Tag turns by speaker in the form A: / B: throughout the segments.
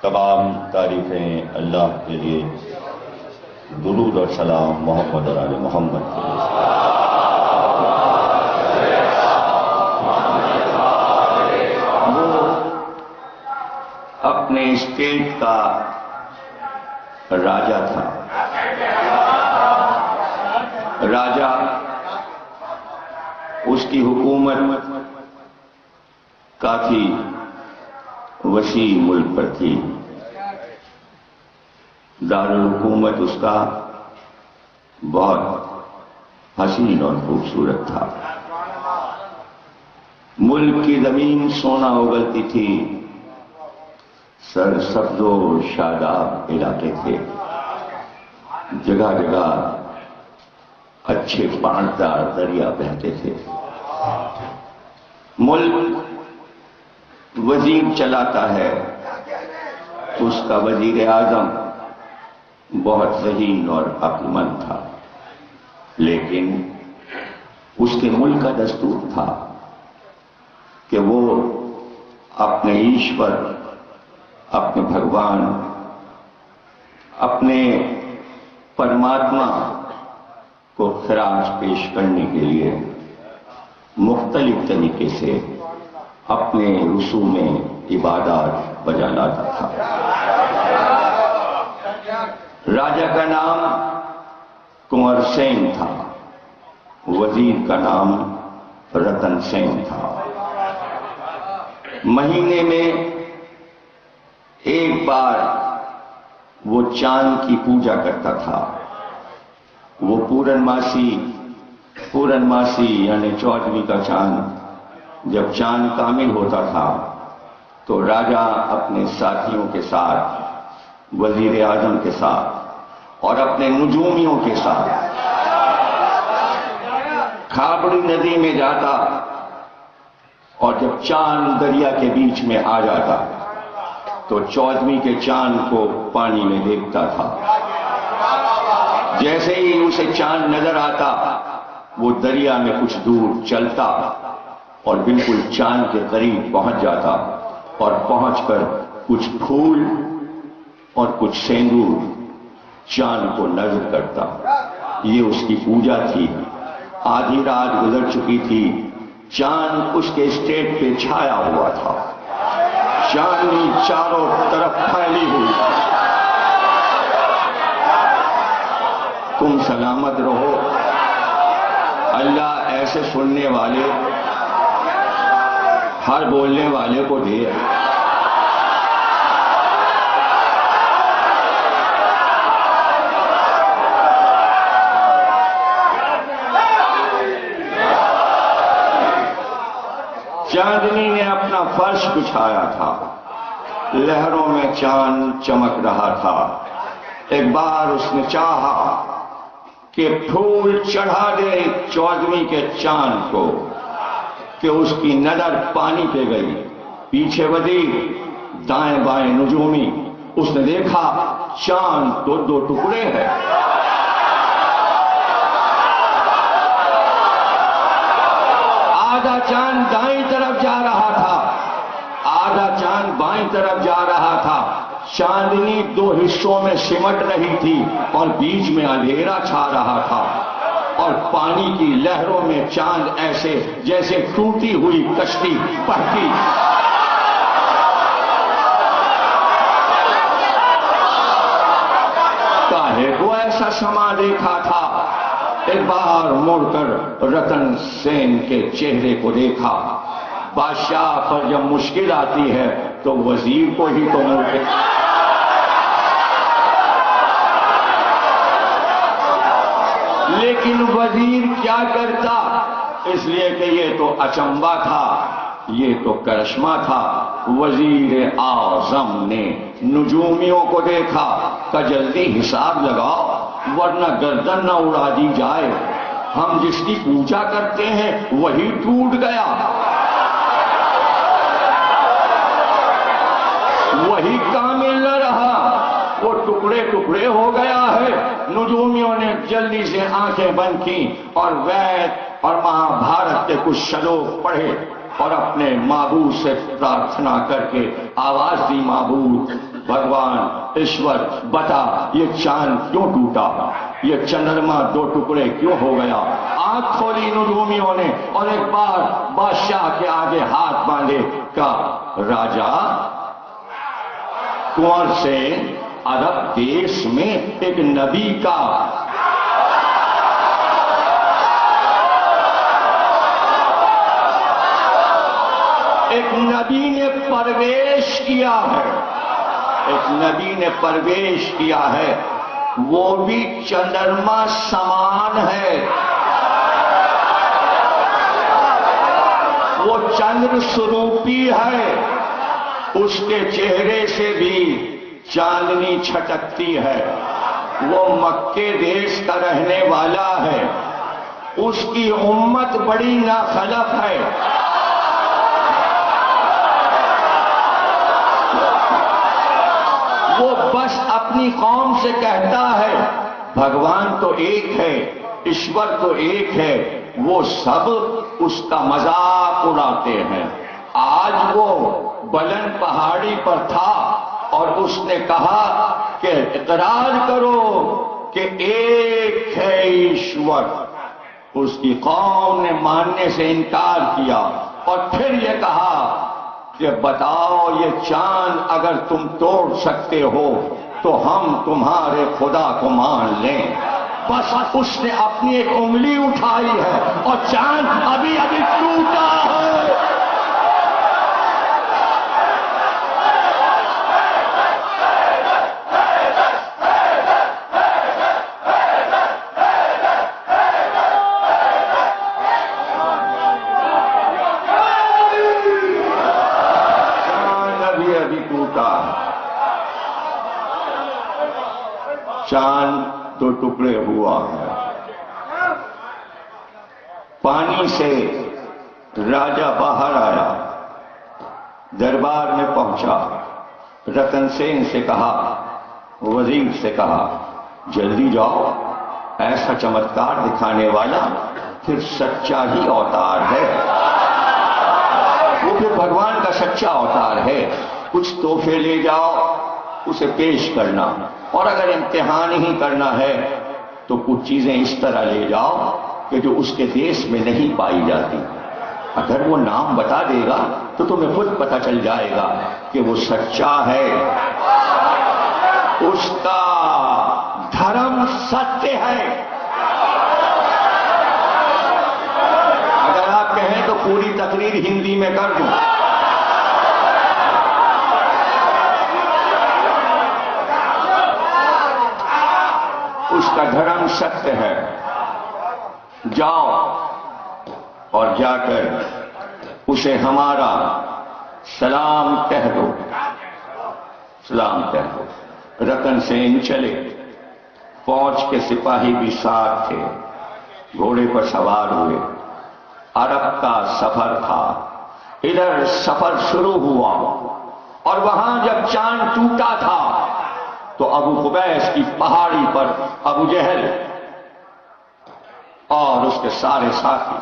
A: تمام تعریفیں اللہ کے لیے، درود اور سلام محمد اور آل محمد کے لیے۔ وہ اپنے اسٹیٹ کا راجا تھا۔ راجا، اس کی حکومت کافی وسیع ملک پر تھی۔ دارالحکومت اس کا بہت حسین اور خوبصورت تھا۔ ملک کی زمین سونا اگلتی تھی، سرسبز و شاداب علاقے تھے، جگہ جگہ اچھے پاندار دریا بہتے تھے۔ ملک وزیر چلاتا ہے، اس کا وزیر اعظم بہت ذہین اور عقل مند تھا، لیکن اس کے ملک کا دستور تھا کہ وہ اپنے ایشور، اپنے بھگوان، اپنے پرماتما کو خراج پیش کرنے کے لیے مختلف طریقے سے اپنے رسوم عبادات بجا لاتا تھا۔ راجا کا نام کنور سین تھا، وزیر کا نام رتن سین تھا۔ مہینے میں ایک بار وہ چاند کی پوجا کرتا تھا۔ وہ پورن ماسی یعنی 14ویں کا چاند، جب چاند کامل ہوتا تھا تو راجا اپنے ساتھیوں کے ساتھ، وزیر اعظم کے ساتھ اور اپنے نجومیوں کے ساتھ کھابڑی ندی میں جاتا، اور جب چاند دریا کے بیچ میں آ جاتا تو 14ویں کے چاند کو پانی میں دیکھتا تھا۔ جیسے ہی اسے چاند نظر آتا وہ دریا میں کچھ دور چلتا اور بالکل چاند کے قریب پہنچ جاتا، اور پہنچ کر کچھ پھول اور کچھ سیندور چاند کو نظر کرتا۔ یہ اس کی پوجا تھی۔ آدھی رات گزر چکی تھی، چاند اس کے اسٹیٹ پہ چھایا ہوا تھا، چاندنی چاروں طرف پھیلی ہوئی۔ تم سلامت رہو، اللہ ایسے سننے والے ہر بولنے والے کو دے۔ چاندنی نے اپنا فرش بچھایا تھا، لہروں میں چاند چمک رہا تھا۔ ایک بار اس نے چاہا کہ پھول چڑھا دے 14ویں کے چاند کو، کہ اس کی نظر پانی پہ گئی۔ پیچھے وزیر، دائیں بائیں نجومی، اس نے دیکھا چاند تو 2 ٹکڑے ہیں۔ آدھا چاند دائیں طرف جا رہا تھا، آدھا چاند بائیں طرف جا رہا تھا۔ چاندنی 2 حصوں میں سمٹ رہی تھی اور بیچ میں اندھیرا چھا رہا تھا، اور پانی کی لہروں میں چاند ایسے جیسے ٹوٹی ہوئی کشتی بہتی۔ کاہے کو ایسا سما دیکھا تھا؟ ایک بار مڑ کر رتن سین کے چہرے کو دیکھا۔ بادشاہ پر جب مشکل آتی ہے تو وزیر کو ہی تو ملتے۔ لیکن وزیر کیا کرتا؟ اس لیے کہ یہ تو اچنبا تھا، یہ تو کرشمہ تھا۔ وزیر اعظم نے نجومیوں کو دیکھا کہ جلدی حساب لگاؤ ورنہ گردن نہ اڑا دی جائے، ہم جس کی پوجا کرتے ہیں وہی ٹوٹ گیا، وہی کامل نہ رہا، وہ ٹکڑے ٹکڑے ہو گیا ہے۔ نجومیوں نے جلدی سے آنکھیں بند کی اور وید اور مہابھارت کے کچھ شلوک پڑھے اور اپنے معبود سے پرارتھنا کر کے آواز دی، معبود بھگوان ایشور بتا یہ چاند کیوں ٹوٹا، یہ چندرما دو ٹکڑے کیوں ہو گیا؟ آنکھ کھولی ان رومیوں نے اور ایک بار بادشاہ کے آگے ہاتھ باندھے، کہا راجا کنور سے عرب دیش میں ایک نبی کا نے پرویش کیا ہے، ایک نبی نے پرویش کیا ہے، وہ بھی چندرما سمان ہے، وہ چندر سروپی ہے، اس کے چہرے سے بھی چاندنی چھٹکتی ہے، وہ مکے دیش کا رہنے والا ہے، اس کی امت بڑی ناخلف ہے، وہ بس اپنی قوم سے کہتا ہے بھگوان تو ایک ہے، ایشور تو ایک ہے، وہ سب اس کا مذاق اڑاتے ہیں۔ آج وہ بلند پہاڑی پر تھا اور اس نے کہا کہ اقرار کرو کہ ایک ہے ایشور۔ اس کی قوم نے ماننے سے انکار کیا اور پھر یہ کہا کہ بتاؤ یہ چاند اگر تم توڑ سکتے ہو تو ہم تمہارے خدا کو مان لیں۔ بس اس نے اپنی ایک انگلی اٹھائی ہے اور چاند ابھی ابھی ٹوٹا ہے۔ چاند دو ٹکڑے ہوا ہے۔ پانی سے راجا باہر آیا، دربار میں پہنچا، رتن سین سے کہا، وزیر سے کہا جلدی جاؤ، ایسا چمتکار دکھانے والا پھر سچا ہی اوتار ہے، وہ پھر بھگوان کا سچا اوتار ہے، کچھ تحفے لے جاؤ اسے پیش کرنا، اور اگر امتحان ہی کرنا ہے تو کچھ چیزیں اس طرح لے جاؤ کہ جو اس کے دیش میں نہیں پائی جاتی۔ اگر وہ نام بتا دے گا تو تمہیں خود پتہ چل جائے گا کہ وہ سچا ہے، اس کا دھرم ستیہ ہے۔ اگر آپ کہیں تو پوری تقریر ہندی میں کر دوں۔ اس کا دھرم ستیہ ہے، جاؤ اور جا کر اسے ہمارا سلام کہہ دو، سلام کہہ دو۔ رتن سین چلے، فوج کے سپاہی بھی ساتھ تھے، گھوڑے پر سوار ہوئے، عرب کا سفر تھا، ادھر سفر شروع ہوا، اور وہاں جب چاند ٹوٹا تھا تو ابو قبیس کی پہاڑی پر ابو جہل اور اس کے سارے ساتھی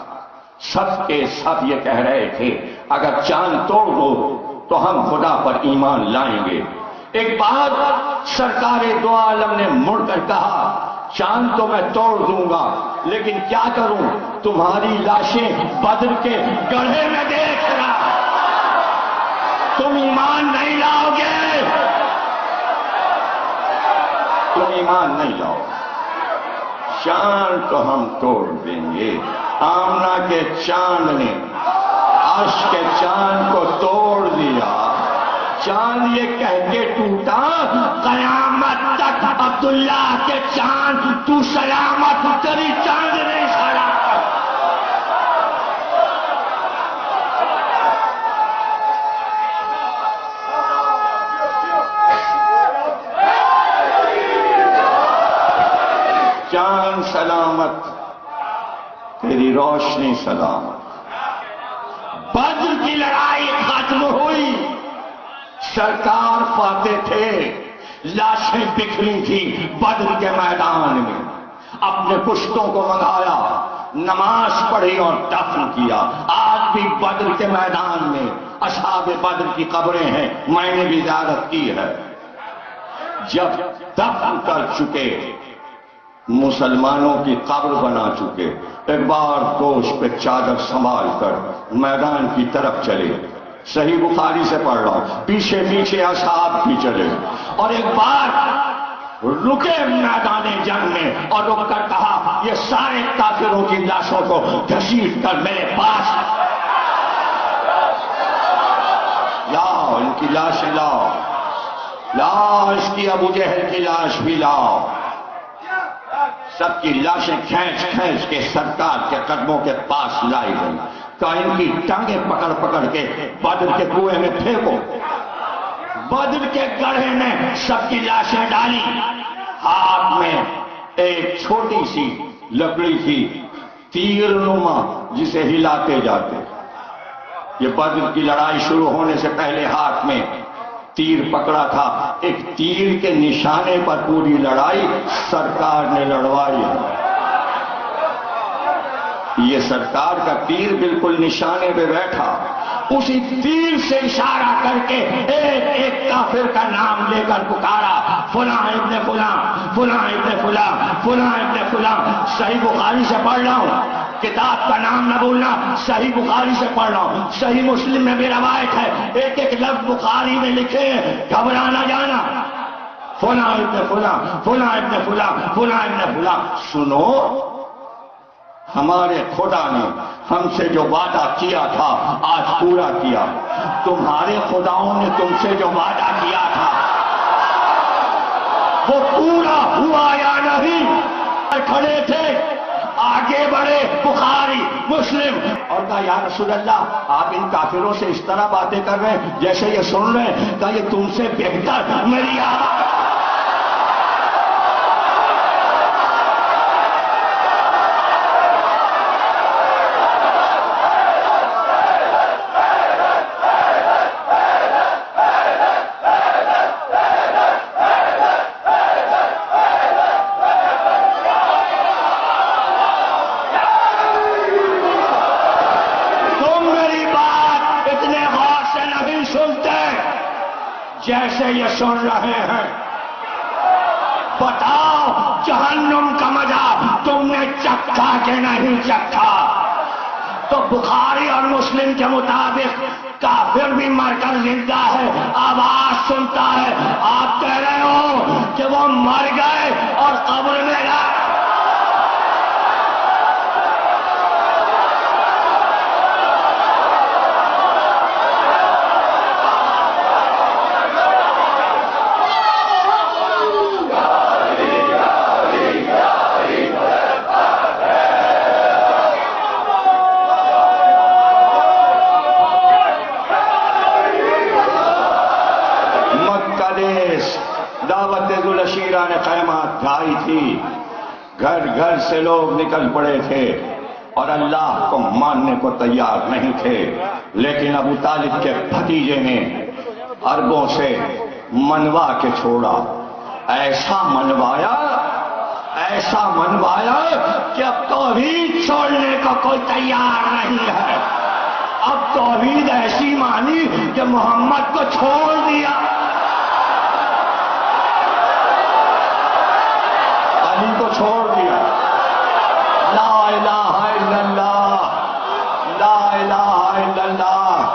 A: سب کے سب یہ کہہ رہے تھے اگر چاند توڑ دو تو ہم خدا پر ایمان لائیں گے۔ ایک بار سرکار دو عالم نے مڑ کر کہا چاند تو میں توڑ دوں گا لیکن کیا کروں، تمہاری لاشیں بدر کے گڑھے میں دیکھ رہا، تم ایمان نہیں لاؤ گے، تم ایمان نہیں لاؤ، چاند تو ہم توڑ دیں گے۔ آمنہ کے چاند نے عرش کے چاند کو توڑ دیا، چاند یہ کہہ کے ٹوٹا قیامت تک عبداللہ کے چاند تو سلامت، تیری چاند نہیں سڑا۔ چاند سلامت، تیری روشنی سلامت۔ بدر کی لڑائی ختم ہوئی، سرکار فاتح تھے، لاشیں بکھری تھی بدر کے میدان میں، اپنے پشتوں کو منگایا، نماز پڑھی اور دفن کیا۔ آج بھی بدر کے میدان میں اصحاب بدر کی قبریں ہیں، میں نے بھی زیارت کی ہے۔ جب دفن کر چکے مسلمانوں کی قبر بنا چکے، ایک بار گوشت پہ چادر سنبھال کر میدان کی طرف چلے. صحیح بخاری سے پڑھ رہا ہوں، پیچھے پیچھے اصحاب بھی چلے، اور ایک بار رکے میدان جنگ میں اور رک کر کہا یہ سارے کافروں کی لاشوں کو گھسیٹ کر میرے پاس لاؤ، ان کی لاشیں لاؤ، لاؤ اس کی ابو جہل کی لاش بھی لاؤ. سب کی لاشیں کھینچ کھینچ کے سرکار کے قدموں کے پاس لائی گئی. کہا ان کی ٹانگیں پکڑ پکڑ کے بدر کے کنویں میں پھینکو. بدر کے گڑھے میں سب کی لاشیں ڈالی. ہاتھ میں ایک چھوٹی سی لکڑی تھی تیر نما جسے ہلاتے جاتے. یہ بدر کی لڑائی شروع ہونے سے پہلے ہاتھ میں تیر پکڑا تھا. ایک تیر کے نشانے پر پوری لڑائی سرکار نے لڑوائی. یہ سرکار کا تیر بالکل نشانے پہ بیٹھا. اسی تیر سے اشارہ کر کے ایک ایک کافر کا نام لے کر پکارا، فلاں ابن فلاں، فلاں ابن فلاں، فلاں ابن فلاں. صحیح بخاری سے پڑھ رہا ہوں، کتاب کا نام نہ بھولنا، صحیح بخاری سے پڑھ رہا ہوں. صحیح مسلم میں بھی روایت ہے، ایک ایک لفظ بخاری میں لکھے، گھبرا نہ جانا. فلاں ابن فلاں، فلاں ابن فلاں، فلاں ابن فلاں. سنو، ہمارے خدا نے ہم سے جو وعدہ کیا تھا آج پورا کیا. تمہارے خداؤں نے تم سے جو وعدہ کیا تھا وہ پورا ہوا یا نہیں؟ کھڑے تھے، آگے بڑھے بخاری مسلم اور کہا یا رسول اللہ آپ ان کافروں سے اس طرح باتیں کر رہے ہیں جیسے یہ سن رہے ہیں. کہا یہ تم سے بہتر میری آواز. جیسے یہ سن رہے ہیں. بتاؤ جہنم کا مزہ تم نے چکھا کہ نہیں چکھا؟ تو بخاری اور مسلم کے مطابق کافر بھی مر کر زندہ ہے، آواز سنتا ہے. آپ کہہ رہے ہو کہ وہ مر گئے اور قبر میں گئے. دعوت ذوالشیرہ نے خیمات ڈھائی تھی، گھر گھر سے لوگ نکل پڑے تھے اور اللہ کو ماننے کو تیار نہیں تھے. لیکن ابو طالب کے بھتیجے نے عربوں سے منوا کے چھوڑا. ایسا منوایا کہ اب توحید چھوڑنے کو کوئی تیار نہیں ہے. اب توحید ایسی مانی کہ محمد کو چھوڑ دیا، علی کو چھوڑ دیا. لا الہ الا اللہ، لا الہ الا اللہ.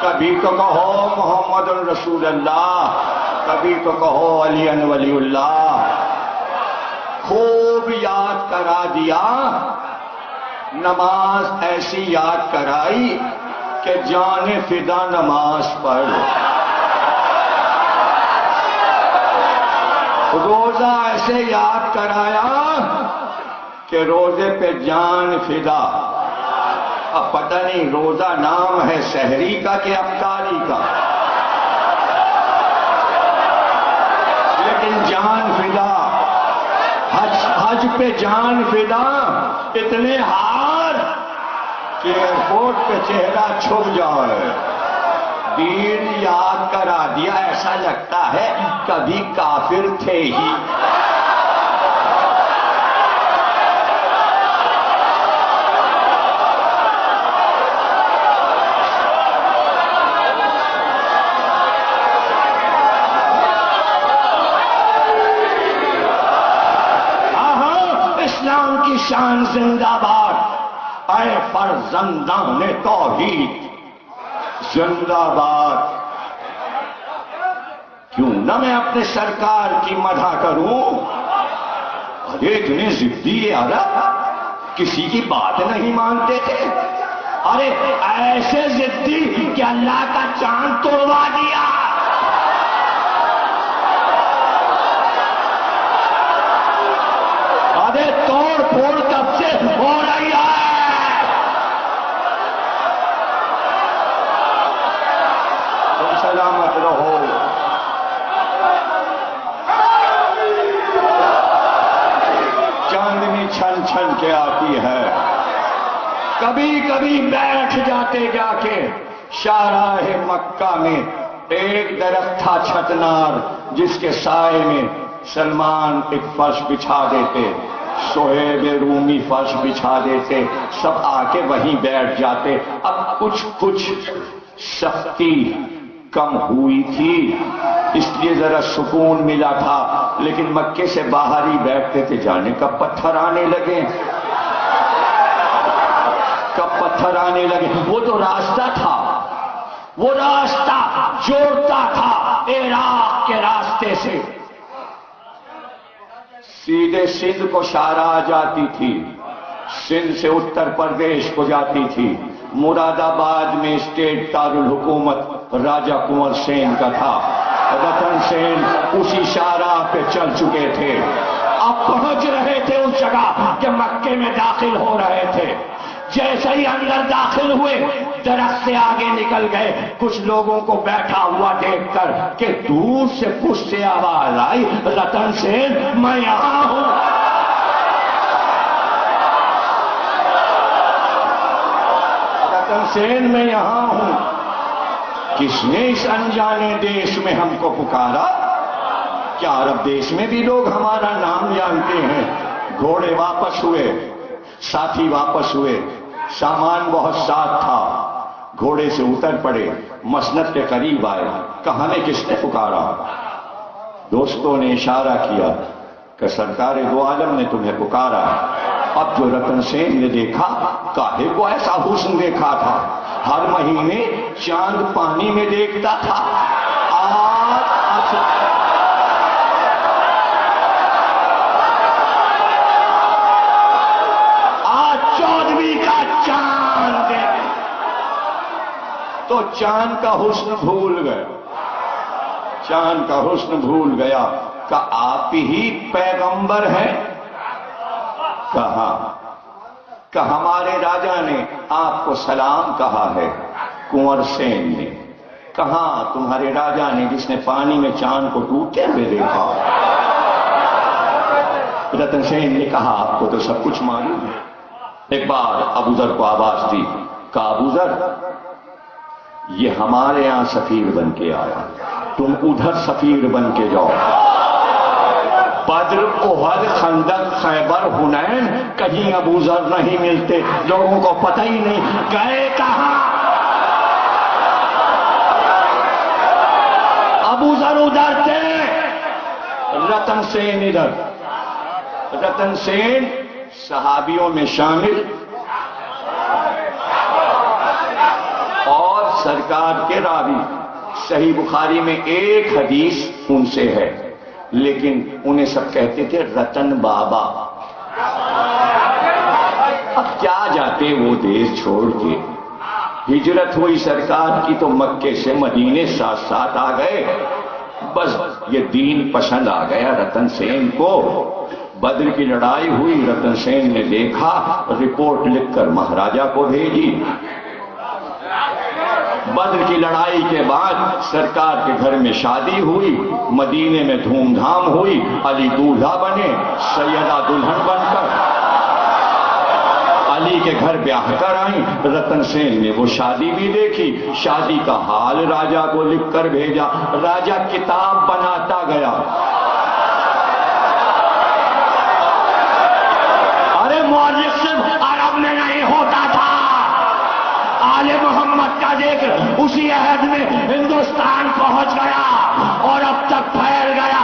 A: کبھی تو کہو محمد رسول اللہ، کبھی تو کہو علی ولی اللہ. خوب یاد کرا دیا. نماز ایسی یاد کرائی کہ جان فدا نماز پڑھ. روزہ ایسے یاد کرایا کہ روزے پہ جان فدا. اب پتہ نہیں روزہ نام ہے سحری کا کہ افطاری کا، لیکن جان فدا. حج پہ جان فدا. اتنے ہار کہ ایئرپورٹ پہ چہرہ چھپ جائے. دین یاد کرا دیا. ایسا لگتا ہے کبھی کافر تھے ہی. کی شان زندہ باد، اے فرزندان توحید زندہ باد۔ کیوں نہ میں اپنے سرکار کی مدح کروں؟ ارے اتنے ضدی عرب کسی کی بات نہیں مانتے تھے، ارے ایسے ضدی کہ اللہ کا چاند توڑوا دیا۔ ارے توڑ پھوڑ کب سے ہو رہی ہے؟ تم سلامت رہو۔ چاندنی چھن چھن کے آتی ہے، کبھی کبھی بیٹھ جاتے جا کے شاہراہ مکہ میں ایک درخت تھا چھتنار، جس کے سائے میں سلمان ایک فرش بچھا دیتے، سہیب رومی فرش بچھا دیتے، سب آ کے وہیں بیٹھ جاتے۔ اب کچھ سختی کم ہوئی تھی، اس لیے ذرا سکون ملا تھا، لیکن مکے سے باہر ہی بیٹھتے تھے، جانے کب پتھر آنے لگے، کب پتھر آنے لگے۔ وہ تو راستہ تھا، وہ راستہ جوڑتا تھا عراق کے راستے سے، سیدھے سندھ کو شاہراہ جاتی تھی، سندھ سے اتر پردیش کو جاتی تھی۔ مراد آباد میں اسٹیٹ دارالحکومت راجہ کنور سین کا تھا، رتن سین اسی شاہراہ پہ چل چکے تھے، اب پہنچ رہے تھے اس جگہ کہ مکے میں داخل ہو رہے تھے۔ جیسے ہی اندر داخل ہوئے درخت سے آگے نکل گئے، کچھ لوگوں کو بیٹھا ہوا دیکھ کر کہ دور سے پشت سے آواز آئی، رتن سین میں یہاں ہوں۔ رتن سین میں یہاں ہوں۔ کس نے اس انجانے دیش میں ہم کو پکارا؟ کیا عرب دیش میں بھی لوگ ہمارا نام جانتے ہیں؟ گھوڑے واپس ہوئے، ساتھی واپس ہوئے، سامان بہت ساتھ تھا، گھوڑے سے اتر پڑے، مسند کے قریب آئے، کہا ہمیں کس نے پکارا؟ دوستوں نے اشارہ کیا کہ سرکار دو عالم نے تمہیں پکارا۔ اب جو رتن سین نے دیکھا، کاہے کو ایسا حسن دیکھا تھا، ہر مہینے چاند پانی میں دیکھتا تھا، آج 14ویں کا چاند دیکھ تو چاند کا حسن بھول گئے، چاند کا حسن بھول گیا۔ کہ آپ ہی پیغمبر ہیں؟ کہا کہ ہمارے راجا نے آپ کو سلام کہا ہے، کنور سین نے۔ کہاں تمہارے راجا نے جس نے پانی میں چاند کو ٹوٹتے ہوئے دیکھا؟ رتن سین نے کہا آپ کو تو سب کچھ معلوم ہے۔ ایک بار ابو ذر کو آواز دی، کہا ابو ذر یہ ہمارے یہاں سفیر بن کے آیا، تم ادھر سفیر بن کے جاؤ۔ بدر، احد، خندق، خیبر، حنین، کہیں ابو ذر نہیں ملتے، لوگوں کو پتہ ہی نہیں گئے کہاں۔ ابو ذر ادھر تھے، رتن سین ادھر۔ رتن سین صحابیوں میں شامل اور سرکار کے راوی۔ صحیح بخاری میں ایک حدیث ان سے ہے، لیکن انہیں سب کہتے تھے رتن بابا۔ اب کیا جاتے وہ دیش چھوڑ کے، ہجرت ہوئی سرکار کی تو مکے سے مدینے ساتھ ساتھ آ گئے، بس یہ دین پسند آ گیا رتن سین کو۔ بدر کی لڑائی ہوئی، رتن سین نے دیکھا، رپورٹ لکھ کر مہاراجا کو بھیجی۔ بدر کی لڑائی کے بعد سرکار کے گھر میں شادی ہوئی، مدینے میں دھوم دھام ہوئی، علی دولہا بنے، سیدہ دلہن بن کر علی کے گھر بیاہ کر آئیں۔ رتن سین نے وہ شادی بھی دیکھی، شادی کا حال راجا کو لکھ کر بھیجا، راجا کتاب بناتا گیا۔ ارے مورخ صرف عرب میں نہیں ہوتا تھا، آل محمد کا ذکر اسی عہد میں ہندوستان پہنچ گیا اور اب تک پھیل گیا۔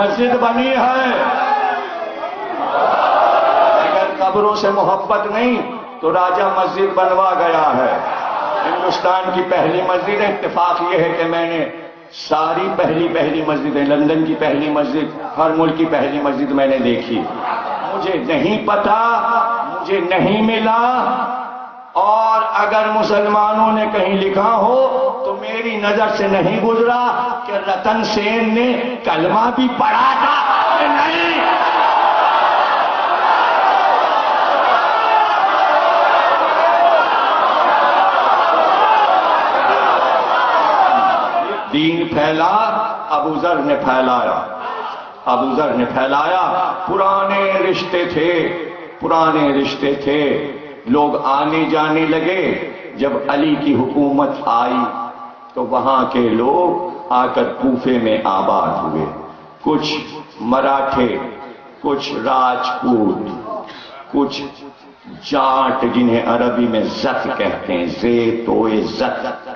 A: مسجد بنی ہے، اگر قبروں سے محبت نہیں تو راجہ مسجد بنوا گیا ہے۔ ہندوستان کی پہلی مسجد، اتفاق یہ ہے کہ میں نے ساری پہلی مسجدیں، لندن کی پہلی مسجد، ہر ملک کی پہلی مسجد میں نے دیکھی۔ مجھے نہیں پتا، مجھے نہیں ملا، اور اگر مسلمانوں نے کہیں لکھا ہو تو میری نظر سے نہیں گزرا کہ رتن سین نے کلمہ بھی پڑھا تھا کہ نہیں۔ دین پھیلا، ابو ذر نے پھیلایا، ابو ذر نے پھیلایا۔ پرانے رشتے تھے، لوگ آنے جانے لگے۔ جب علی کی حکومت آئی تو وہاں کے لوگ آ کر کوفے میں آباد ہوئے، کچھ مراٹھے، کچھ راجپوت، کچھ جاٹ جنہیں عربی میں زت کہتے ہیں، زیت و زت،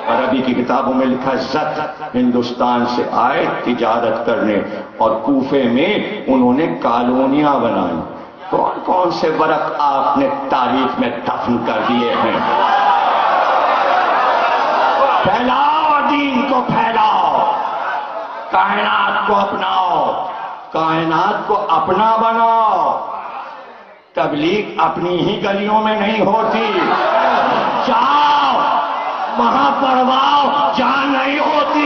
A: عربی کی کتابوں میں لکھا زت، ہندوستان سے آئے تجارت کرنے اور کوفے میں انہوں نے کالونیاں بنائی۔ کون کون سے ورق آپ نے تاریخ میں دفن کر دیے ہیں؟ پھیلاؤ دین کو، پھیلاؤ، کائنات کو اپناؤ، کائنات کو اپنا بناؤ۔ تبلیغ اپنی ہی گلیوں میں نہیں ہوتی، جاؤ وہاں پڑھواؤ جہاں نہیں ہوتی۔